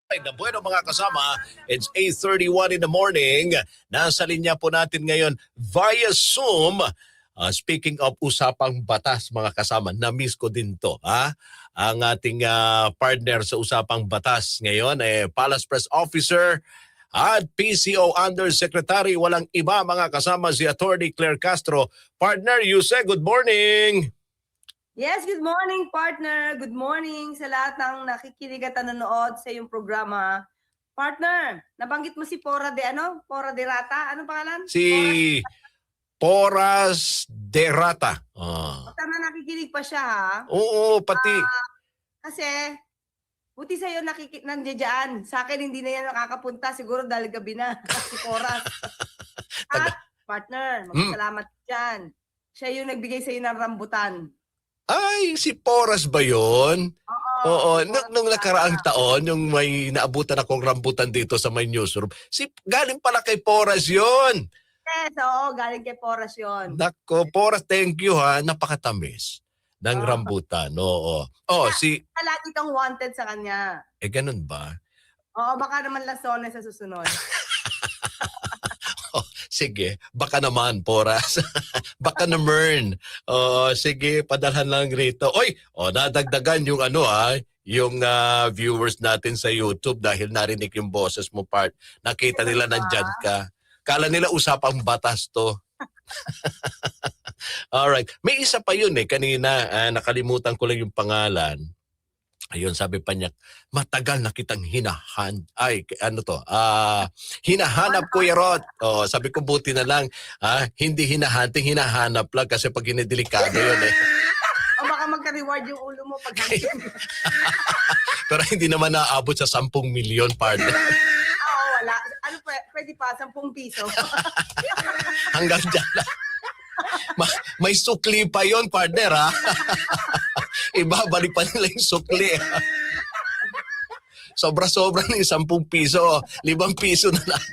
Na bueno mga kasama, it's 8:31 in the morning. Nasa linya po natin ngayon via Zoom. Speaking of usapang batas mga kasama, na-miss ko din to. Ang ating partner sa usapang batas ngayon, Palace Press Officer at PCO Undersecretary. Walang iba mga kasama si Attorney Claire Castro. Partner, Yuse, good morning! Yes, good morning partner. Good morning sa lahat ng nakikinig at nanonood sa iyong programa. Partner, nabanggit mo si Pora de ano? Pora de Rata? Anong pangalan? Si Poras de Rata. Tama, nakikinig pa siya ha? Oo, pati. Kasi, buti sa'yo nandiyan. Sa akin hindi na yan nakakapunta. Siguro dahil gabi na si Poras. At partner, magpasalamat dyan. Siya yung nagbigay sa'yo ng rambutan. Ay, si Poras ba yun? Oo, si nung nakaraang taon, yung may naabutan akong rambutan dito sa my newsroom, galing pala kay Poras yun. Yes, oo, galing kay Poras yun. Nako, Poras, thank you ha. Napakatamis ng rambutan. Oo. Lagi kang wanted sa kanya. Ganun ba? Oo, baka naman lasones sa susunod. Sige, baka naman, Poras. Baka naman. Sige, padalhan lang rito. Dadagdagan yung yung viewers natin sa YouTube dahil narinig yung boses mo, part. Nakita nila nandyan ka. Kala nila usapang batas to. Alright. May isa pa yun kanina. Nakalimutan ko lang yung pangalan. Ayun, sabi pa niya, matagal na kitang hinahanap Kuya Rod. Sabi ko, buti na lang, hindi hinahanting, hinahanap lang kasi pag hinidelikado yun O baka magka-reward yung ulo mo pag Pero hindi naman naabot sa 10 milyon, partner. Oo, wala. Ano pwede pa? 10 piso? Hanggang dyan lang. May sukli pa yon, partner, ha? Ibabalik pa nila yung sukli. Sobra-sobra ng 10 piso. 5 piso na lang.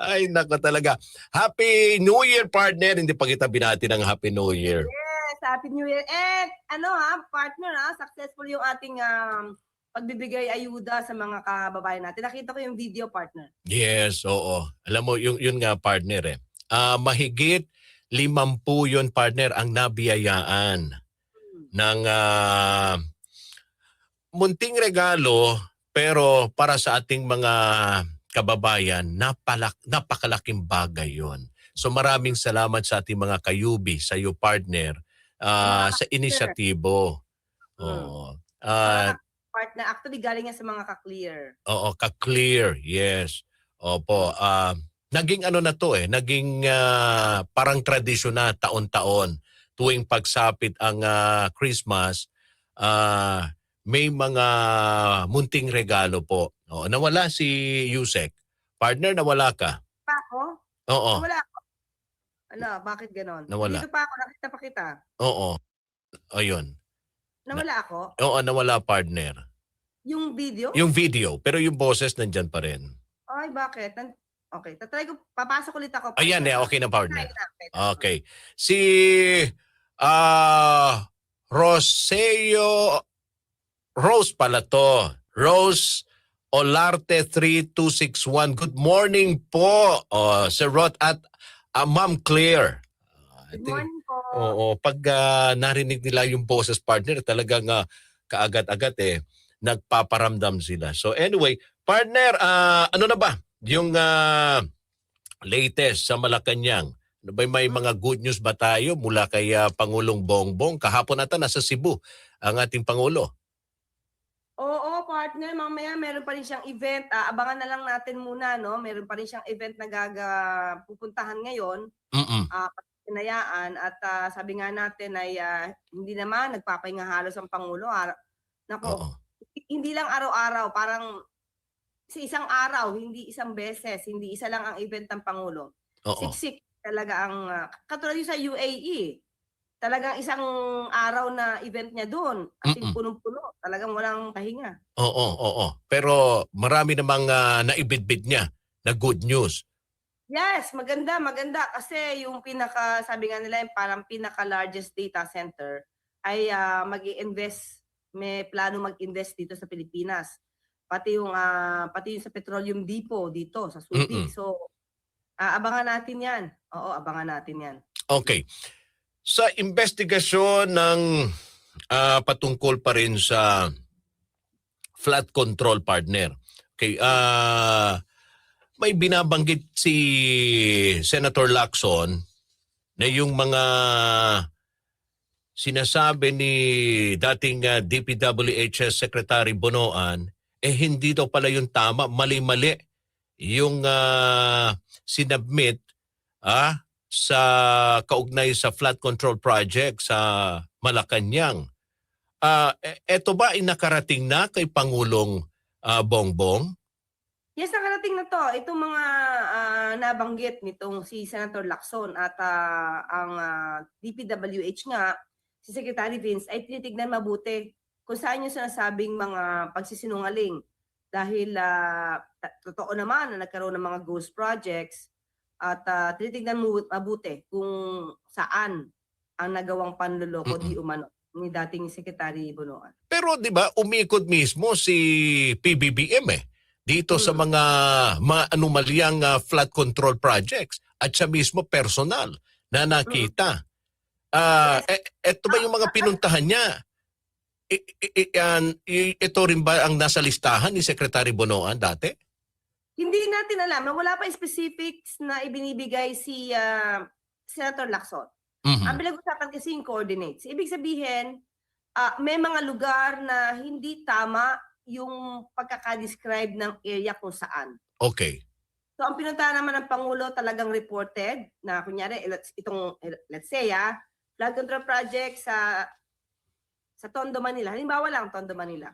Ay, nako talaga. Happy New Year, partner. Hindi pa kita binati ng Happy New Year. Yes, Happy New Year. And partner, successful yung ating pagbibigay ayuda sa mga kababayan natin. Nakita ko yung video, partner. Yes, oo. Alam mo, yun nga, partner mahigit 50 yun, partner, ang nabiyayaan ng munting regalo, pero para sa ating mga kababayan, napakalaking bagay yon. So maraming salamat sa ating mga kayubi, sa iyo, partner, sa inisyatibo. Oo. Partner, actually galing yan sa mga ka-clear. Oo, ka-clear, yes. Opo, naging na to naging parang tradisyon na taon-taon tuwing pagsapit ang Christmas, may mga munting regalo po. Nawala si Yusek. Partner, nawala ka? Pa ako? Oo. Nawala ako. Bakit ganon? Nawala. Dito pa ako, nakita pa kita. Oo. Ayun. Nawala ako? Oo, nawala, partner. Yung video? Yung video, pero yung boses nandyan pa rin. Ay, bakit? Okay, tatry ko, papasok ulit ako. Ayan okay na, partner. Okay. Si Rose pala to. Rose Olarte 3261. Good morning po, Sir Rod at Ma'am Claire. Good morning po. Oo, pag narinig nila yung boses, partner, talagang kaagad-agad nagpaparamdam sila. So anyway, partner, ano na ba yung latest sa Malacanang? May mga good news ba tayo mula kay Pangulong Bongbong? Kahapon ata nasa Cebu ang ating Pangulo. Oo, partner, mamaya meron pa rin siyang event. Abangan na lang natin muna, no? Meron pa rin siyang event na pupuntahan ngayon. Pinayaan at sabi nga natin ay hindi naman nagpapahinga halos ang Pangulo. Hindi lang araw-araw, parang sa isang araw, hindi isang beses, hindi isa lang ang event ng Pangulo. Siksik talaga ang, katulad yung sa UAE, talagang isang araw na event niya doon. As in, punong-puno, talagang walang pahinga. Oo. Pero marami namang naibidbid niya na good news. Yes, maganda. Kasi yung sabi nga nila, yung parang pinaka-largest data center ay mag-i-invest, may plano mag-invest dito sa Pilipinas. pati yung sa Petroleum Depot dito sa Subic. Mm-mm. So, abangan natin 'yan. Oo, abangan natin 'yan. Okay. Sa investigasyon ng patungkol pa rin sa flood control, partner. Okay, may binabanggit si Senator Lacson na yung mga sinasabi ni dating DPWH Secretary Bonoan, hindi daw pala yung tama, mali-mali yung sinubmit sa kaugnay sa flood control project sa Malacanang. Eto ba ay nakarating na kay Pangulong Bongbong? Yes, nakarating na 'to. Itong mga nabanggit nitong si Senator Lacson at ang DPWH nga, si Secretary Vince, ay tinitignan mabuti kung saan yung sinasabing mga pagsisinungaling. Dahil totoo naman na nagkaroon ng mga ghost projects at tinitignan mabuti kung saan ang nagawang panloloko di umano ni dating Secretary Bonoan. Pero 'di ba umikot mismo si PBBM dito sa mga anomalyang flood control projects at siya mismo personal na nakita. Ito ba yung mga pinuntahan niya? Ito rin ba ang nasa listahan ni Secretary Bonoan dati? Hindi natin alam. Wala pa specifics na ibinibigay si Senator Lacson. Ang pinag-usapan kasi yung coordinates. Ibig sabihin, may mga lugar na hindi tama yung pagkakadescribe ng area kung saan. Okay. So ang pinuntahan naman ng Pangulo talagang reported na kunyari let's say flood control project sa Tondo, Manila. Halimbawa lang Tondo, Manila.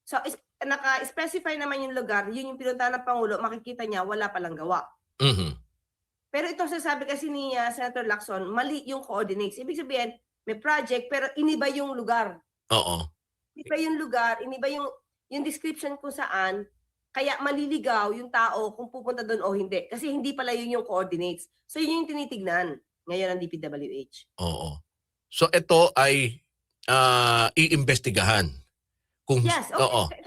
So naka-specify naman yung lugar, yun yung pinuntahan ng Pangulo, makikita niya wala palang gawa. Pero itong sasabi kasi ni Senator Lacson, mali yung coordinates. Ibig sabihin, may project pero iniba yung lugar. Oo. Iniba yung lugar, iniba yung description kung saan, kaya maliligaw yung tao kung pupunta doon o hindi. Kasi hindi pala yun yung coordinates. So yun yung tinitignan ngayon ng DPWH. Oo. So ito ay iimbestigahan. Yes, okay.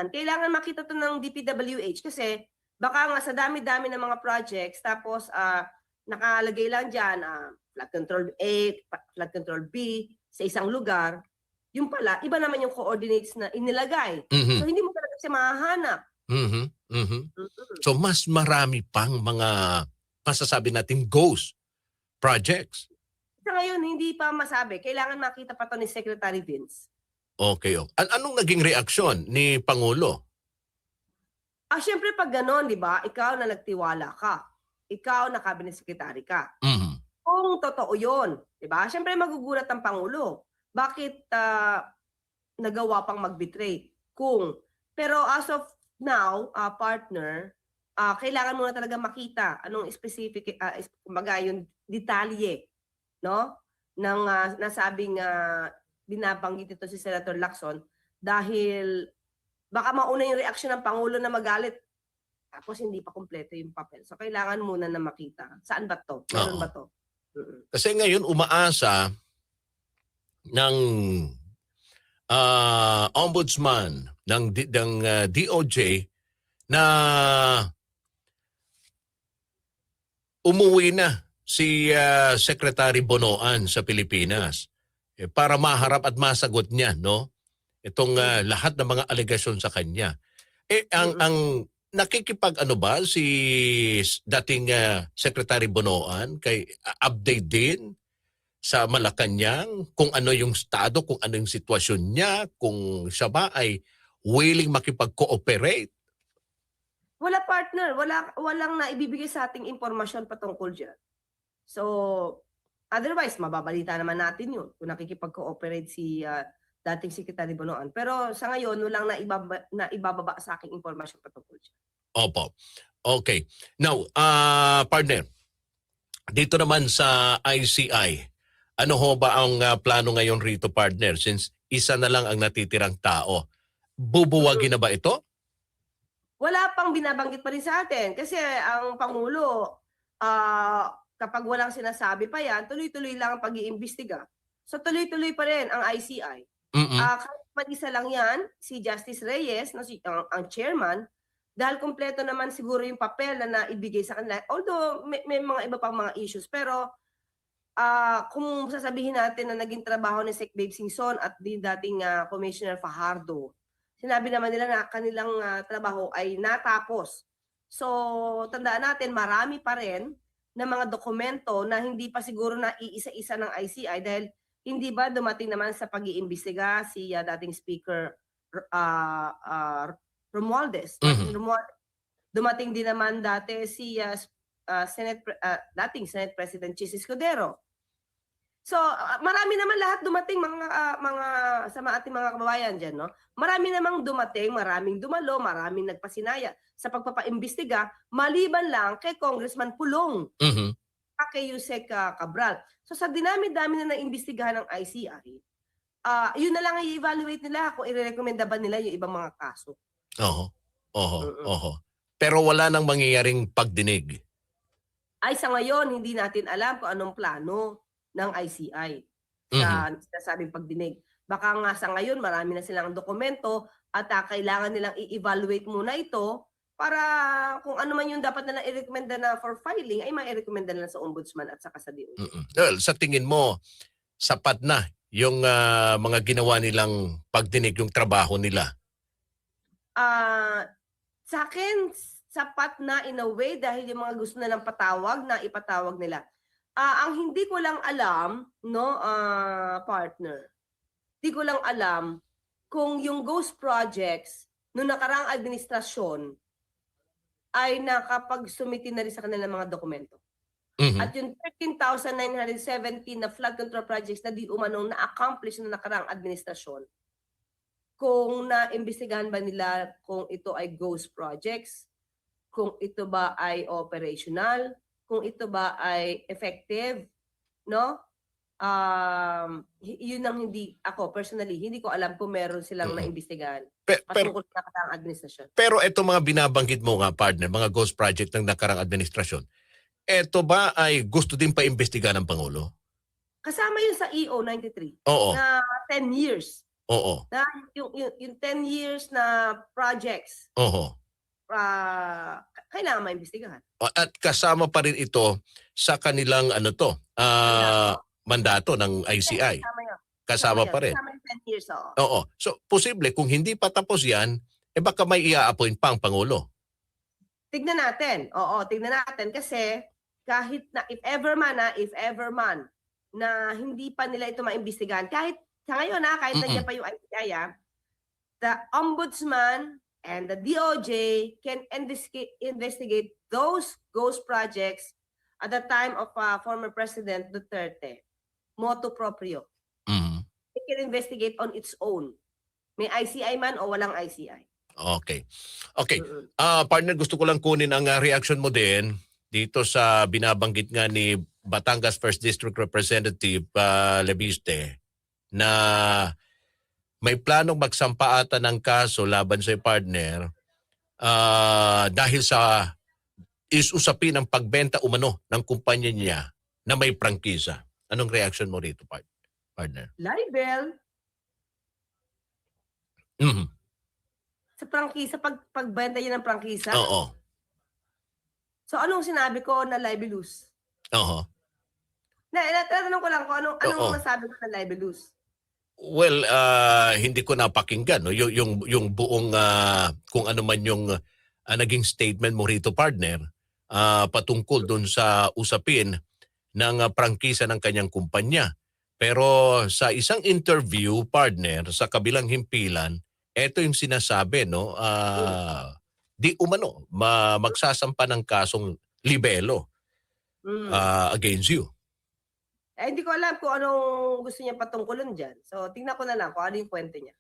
Kailangan makita to ng DPWH kasi baka nga sa dami-dami ng mga projects tapos nakalagay lang dyan flood control A, flood control B sa isang lugar. Yung pala, iba naman yung coordinates na inilagay. So hindi mo talaga siya mahahanap. So mas marami pang mga masasabi natin ghost projects. Sa ngayon, hindi pa masabi. Kailangan makita pa to ni Secretary Vince. Okay. Anong naging reaksyon ni Pangulo? Siyempre pag gano'n, di ba, ikaw na nagtiwala ka. Ikaw na cabinet secretary ka. Kung totoo yun, di ba, siyempre magugulat ang Pangulo. Bakit nagawa pang mag-betray? Pero as of now, partner, kailangan mo na talaga makita anong specific, kumbaga yung detalye, no? Ng nasabing binabanggit ito si Senator Lacson dahil baka mauna yung reaksyon ng Pangulo na magalit tapos hindi pa kumpleto yung papel. So kailangan muna na makita. Saan ba to? Meron ba to? Kasi ngayon umaasa ng ombudsman ng DOJ na umuwi na si Secretary Bonoan sa Pilipinas para maharap at masagot niya, no? Itong lahat ng mga alegasyon sa kanya. Ang nakikipag-ano ba si dating Secretary Bonoan kay update din sa Malacanang kung ano yung estado, kung ano yung sitwasyon niya, kung siya ba ay willing makipag-cooperate? Wala, partner. Walang naibibigay sa ating impormasyon patungkol dyan. So, otherwise, mababalita naman natin yun kung nakikipag-cooperate si dating Secretary Bonoan. Pero sa ngayon, walang naibababa sa aking impormasyon patungkol dyan. Opo. Okay. Now, partner, dito naman sa ICI, ano ho ba ang plano ngayon rito, partner, since isa na lang ang natitirang tao? Bubuwagin na ba ito? Wala pang binabanggit pa rin sa atin kasi ang Pangulo, kapag walang sinasabi pa yan, tuloy-tuloy lang ang pag-iimbestiga. So tuloy-tuloy pa rin ang ICI. Kahit mag-isa lang yan, si Justice Reyes, no, ang chairman, dahil kumpleto naman siguro yung papel na naibigay sa kanila. Although may mga iba pang mga issues, pero kung sasabihin natin na naging trabaho ni Sec. Babe Singson at dating Commissioner Fajardo, sinabi naman nila na kanilang trabaho ay natapos. So, tandaan natin, marami pa rin na mga dokumento na hindi pa siguro na iisa-isa ng ICI dahil hindi ba dumating naman sa pag-iimbestiga si dating Speaker Romualdez. Dumating din naman dati si dating Senate President Chis Escudero. So, marami naman lahat dumating mga sa ating mga kababayan diyan, no? Marami namang dumating, maraming dumalo, maraming nagpasinaya sa pagpapaimbestiga maliban lang kay Congressman Pulong, kay Yusek Cabral. So sa dinami-dami na naimbestigahan ng ICI, yun na lang ang i-evaluate nila kung irerekomenda ba nila yung ibang mga kaso. Pero wala nang mangyayaring pagdinig. Ay sa ngayon, hindi natin alam kung anong plano ng ICI sa sinasabing pagdinig. Baka nga sa ngayon, marami na silang dokumento at kailangan nilang i-evaluate muna ito para kung ano man yung dapat nilang i-recommenda na for filing, ay ma-i-recommenda nila sa Ombudsman at saka sa DOJ. Well, sa tingin mo, sapat na yung mga ginawa nilang pagdinig, yung trabaho nila? Sa akin, sapat na in a way dahil yung mga gusto nilang patawag na ipatawag nila. Ang hindi ko lang alam, no, partner, hindi ko lang alam kung yung ghost projects noong nakaraang administrasyon ay nakapag-sumiti na rin sa kanilang mga dokumento. At yung 13,917 na flood control projects na di umanong na-accomplish na nakaraang administrasyon, kung na-imbestigahan ba nila kung ito ay ghost projects, kung ito ba ay operational, kung ito ba ay effective, no? Yun ang hindi, ako personally, hindi ko alam kung meron silang naimbestigahan patungkol sa nakaraang administrasyon. Pero ito mga binabanggit mo nga, partner, mga ghost project ng nakarang administrasyon, ito ba ay gusto din pa-imbestiga ng Pangulo? Kasama yun sa EO 93 Oo. na 10 years. Oo. Na yung 10 years na projects, kailangan maimbestigahan. At kasama pa rin ito sa kanilang mandato ng ICI. Kasama pa rin. Kasama yung 10 years, oo. Oo. So, posible kung hindi pa tapos yan, baka may i-appoint pa ang Pangulo. Tignan natin. Oo, tignan natin kasi kahit na if ever man na hindi pa nila ito maimbestigahan, kahit sa ngayon kahit nandiyan pa yung ICI, the Ombudsman and the DOJ can investigate those ghost projects at the time of former President Duterte. Motu proprio. It can investigate on its own. May ICI man o walang ICI. Okay. Partner, gusto ko lang kunin ang reaction mo din dito sa binabanggit nga ni Batangas 1st District Representative Lebiste na may planong magsampa ata ng kaso laban sa partner dahil sa usapin ang pagbenta umano ng kumpanya niya na may prangkisa. Anong reaction mo rito, partner? Libel. Sa prangkisa, pagbenta niya ng prangkisa? Oo. So anong sinabi ko na libelous? Oo. Natanong ko lang kung anong nasabi ko na libelous. Well, hindi ko napakinggan no yung buong kung ano man yung naging statement mo rito, partner, patungkol doon sa usapin ng prangkisa ng kanyang kumpanya. Pero sa isang interview, partner, sa kabilang himpilan, ito yung sinasabi, no? Di umano magsasampa ng kasong libelo against you. Hindi ko alam kung anong gusto niya patungkulon dyan. So, tingnan ko na lang kung ano yung kwento niya.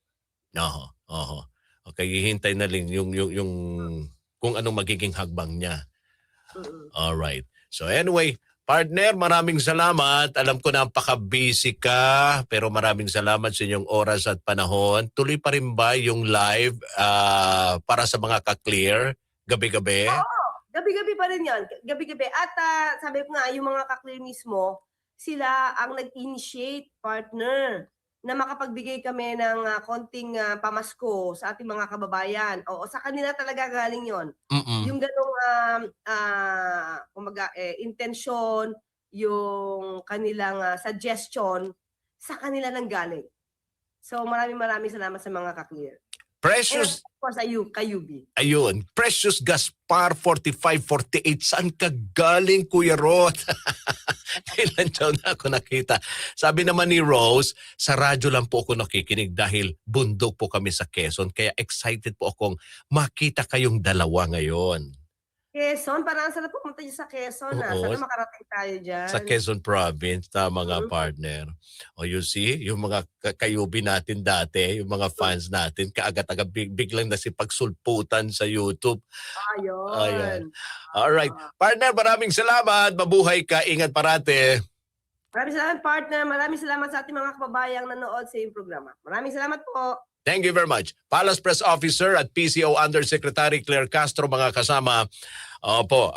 Oo. Okay, hihintay na lang yung kung anong magiging hagbang niya. Alright. So anyway, partner, maraming salamat. Alam ko na napaka-busy ka, pero maraming salamat sa inyong oras at panahon. Tuloy pa rin ba yung live para sa mga ka-clear gabi-gabi? Oo, gabi-gabi pa rin yan. Gabi-gabi. At sabi ko nga, yung mga ka-clear mismo, sila ang nag-initiate, partner, na makapagbigay kami ng konting pamasko sa ating mga kababayan. Oo, sa kanila talaga galing 'yon. Yung ganong kumbaga intensyon, yung kanilang suggestion sa kanila nang galing. So maraming salamat sa mga ka-clear. Precious, of course, Kayubi. ayun, Precious Gaspar 4548, saan ka galing, Kuya Rod? Kailan daw na ako nakita. Sabi naman ni Rose, sa radyo lang po ako nakikinig dahil bundok po kami sa Quezon. Kaya excited po akong makita kayong dalawa ngayon. Quezon, parang sarap pumunta dyan sa Quezon. Oo. Sana makarating tayo dyan. Sa Quezon Province, tama nga partner. O you see, yung mga kayubi natin dati, yung mga fans natin, kaagad-agad biglang nasipagsulputan sa YouTube. Ayan. Ayun. Alright. Partner, maraming salamat. Mabuhay ka. Ingat parate. Maraming salamat, partner. Maraming salamat sa ating mga kababayang nanood sa iyong programa. Maraming salamat po. Thank you very much. Palace Press Officer at PCO Undersecretary Claire Castro, mga kasama. Opo,